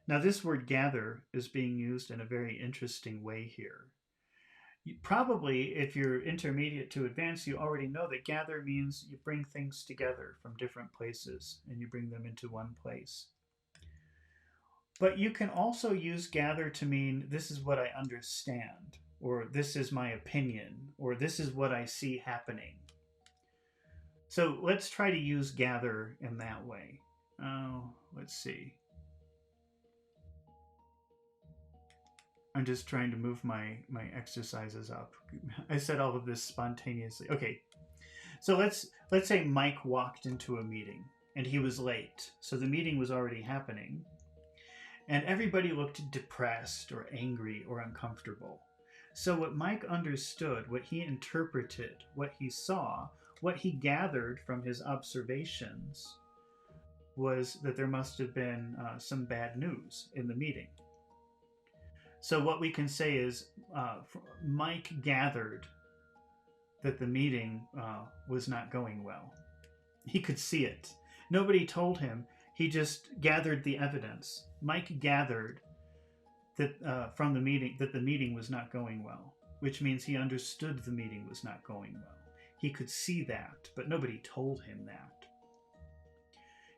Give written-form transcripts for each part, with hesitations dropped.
Now, this word gather is being used in a very interesting way here. Probably, if you're intermediate to advanced, you already know that gather means you bring things together from different places and you bring them into one place. But you can also use gather to mean this is what I understand, or this is my opinion, or this is what I see happening. So let's try to use gather in that way. Oh, let's see. I'm just trying to move my exercises up. I said all of this spontaneously. Okay, so let's say Mike walked into a meeting and he was late, so the meeting was already happening, and everybody looked depressed or angry or uncomfortable. So what Mike understood, what he interpreted, what he saw, what he gathered from his observations was that there must have been some bad news in the meeting. So what we can say is Mike gathered that the meeting was not going well. He could see it. Nobody told him. He just gathered the evidence. Mike gathered that from the meeting that the meeting was not going well, which means he understood the meeting was not going well. He could see that, but nobody told him that.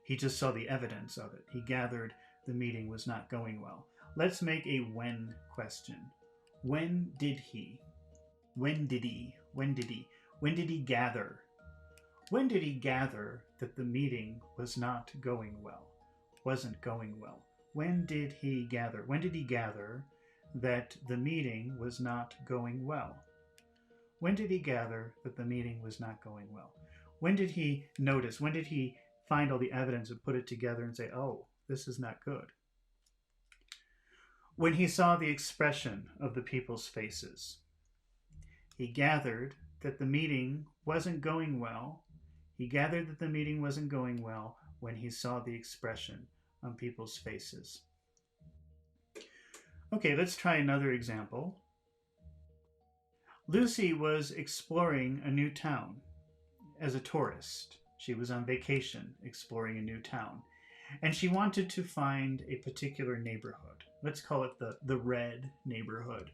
He just saw the evidence of it. He gathered the meeting was not going well. Let's make a when question. When did he? When did he? When did he? When did he gather? When did he gather that the meeting was not going well? Wasn't going well? When did he gather? When did he gather that the meeting was not going well? When did he gather that the meeting was not going well? When did he notice? When did he find all the evidence and put it together and say, oh, this is not good? When he saw the expression of the people's faces. He gathered that the meeting wasn't going well. He gathered that the meeting wasn't going well when he saw the expression on people's faces. Okay, let's try another example. Lucy was exploring a new town as a tourist. She was on vacation exploring a new town, and she wanted to find a particular neighborhood. Let's call it the red neighborhood.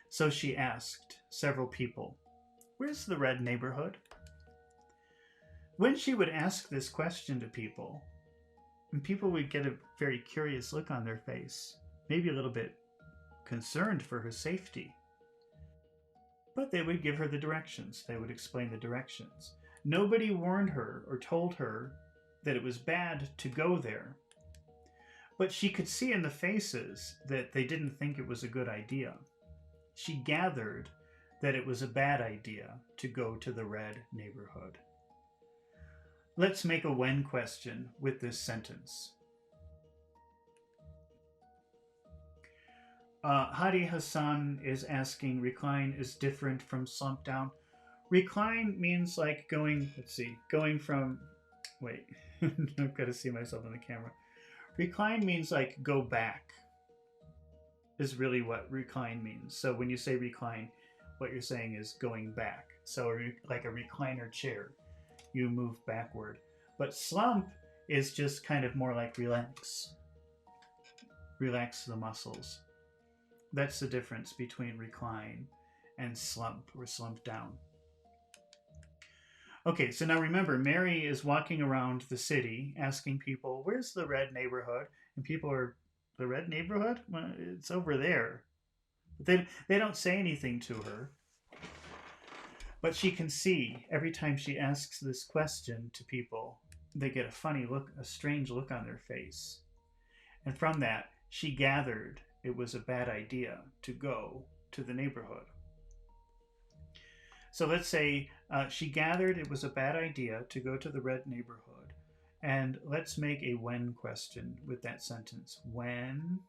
So she asked several people, where's the red neighborhood? When she would ask this question to people, and people would get a very curious look on their face, maybe a little bit concerned for her safety. But they would give her the directions. They would explain the directions. Nobody warned her or told her that it was bad to go there. But she could see in the faces that they didn't think it was a good idea. She gathered that it was a bad idea to go to the red neighborhood. Let's make a when question with this sentence. Hadi Hassan is asking, recline is different from slump down. Recline means like going, going from, I've got to see myself in the camera. Recline means like go back, is really what recline means. So when you say recline, what you're saying is going back. So like a recliner chair, you move backward. But slump is just kind of more like relax. Relax the muscles. That's the difference between recline and slump or slump down. Okay, so now remember, Mary is walking around the city asking people, where's the red neighborhood? And people are, the red neighborhood? Well, it's over there. But they don't say anything to her. But she can see every time she asks this question to people, they get a funny look, a strange look on their face. And from that, she gathered it was a bad idea to go to the neighborhood. So let's say she gathered it was a bad idea to go to the red neighborhood. And let's make a when question with that sentence. When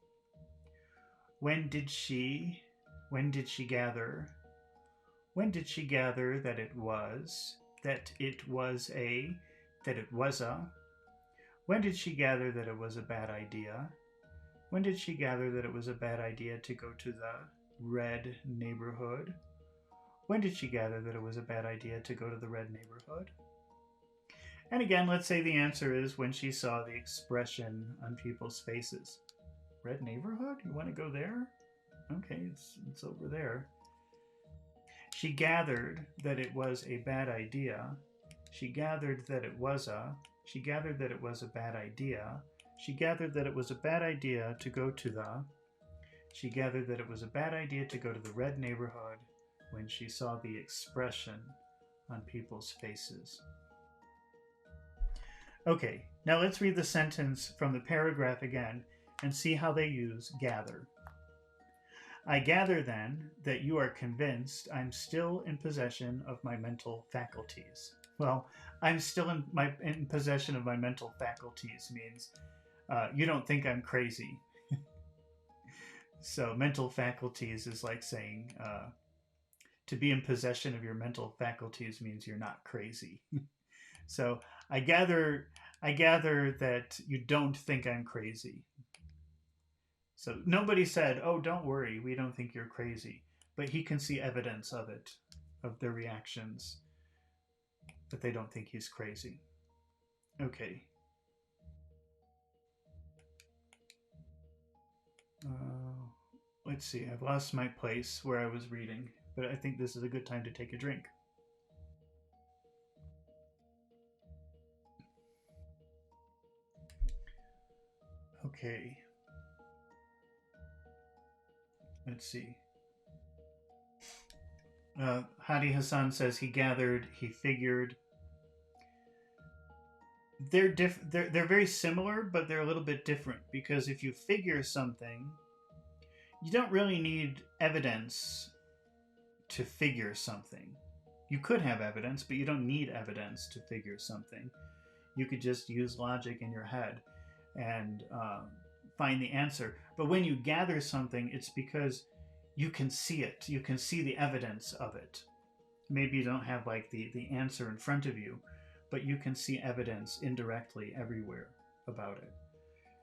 did she gather? When did she gather that it was a? When did she gather that it was a bad idea? When did she gather that it was a bad idea to go to the red neighborhood? When did she gather that it was a bad idea to go to the red neighborhood? And again, let's say the answer is when she saw the expression on people's faces. Red neighborhood? You want to go there? Okay, it's over there. She gathered that it was a bad idea. She gathered that it was a. She gathered that it was a bad idea. She gathered that it was a bad idea to go to the. She gathered that it was a bad idea to go to the red neighborhood when she saw the expression on people's faces. Okay, now let's read the sentence from the paragraph again and see how they use gather. I gather then that you are convinced I'm still in possession of my mental faculties. Well, I'm still in possession of my mental faculties means you don't think I'm crazy. So mental faculties is like saying to be in possession of your mental faculties means you're not crazy. So I gather that you don't think I'm crazy. So nobody said, oh, don't worry, we don't think you're crazy. But he can see evidence of it, of their reactions, that they don't think he's crazy. Okay. Let's see, I've lost my place where I was reading, but I think this is a good time to take a drink. Okay. Let's see. Hadi Hassan says he gathered, he figured. They're very similar, but they're a little bit different because if you figure something, you don't really need evidence to figure something. You could have evidence, but you don't need evidence to figure something. You could just use logic in your head and find the answer. But when you gather something, it's because you can see it. You can see the evidence of it. Maybe you don't have like the answer in front of you, but you can see evidence indirectly everywhere about it.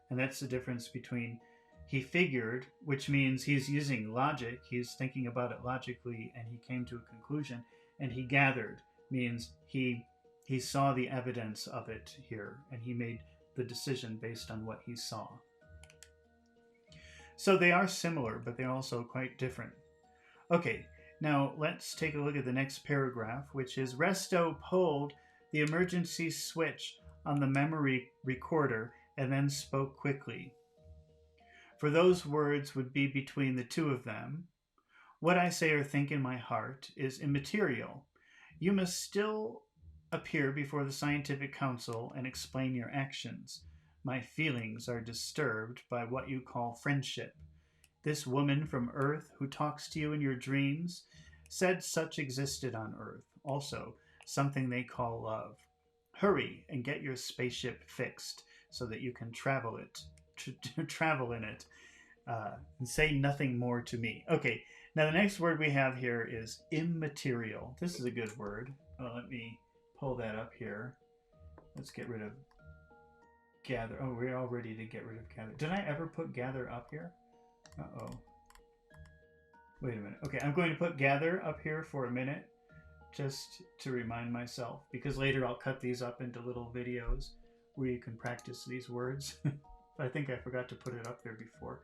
And that's the difference between he figured, which means he's using logic, he's thinking about it logically, and he came to a conclusion, and he gathered, means he saw the evidence of it here, and he made the decision based on what he saw. So they are similar, but they're also quite different. Okay, now let's take a look at the next paragraph, which is Resto pulled the emergency switch on the memory recorder and then spoke quickly. For those words would be between the two of them. What I say or think in my heart is immaterial. You must still appear before the scientific council and explain your actions. My feelings are disturbed by what you call friendship. This woman from Earth who talks to you in your dreams said such existed on Earth, also something they call love. Hurry and get your spaceship fixed so that you can travel in it, and say nothing more to me. Okay, now the next word we have here is immaterial. This is a good word. Let me pull that up here. Let's get rid of gather. Oh, we're all ready to get rid of gather. Did I ever put gather up here? Uh-oh. Wait a minute. Okay, I'm going to put gather up here for a minute just to remind myself, because later I'll cut these up into little videos where you can practice these words. I think I forgot to put it up there before.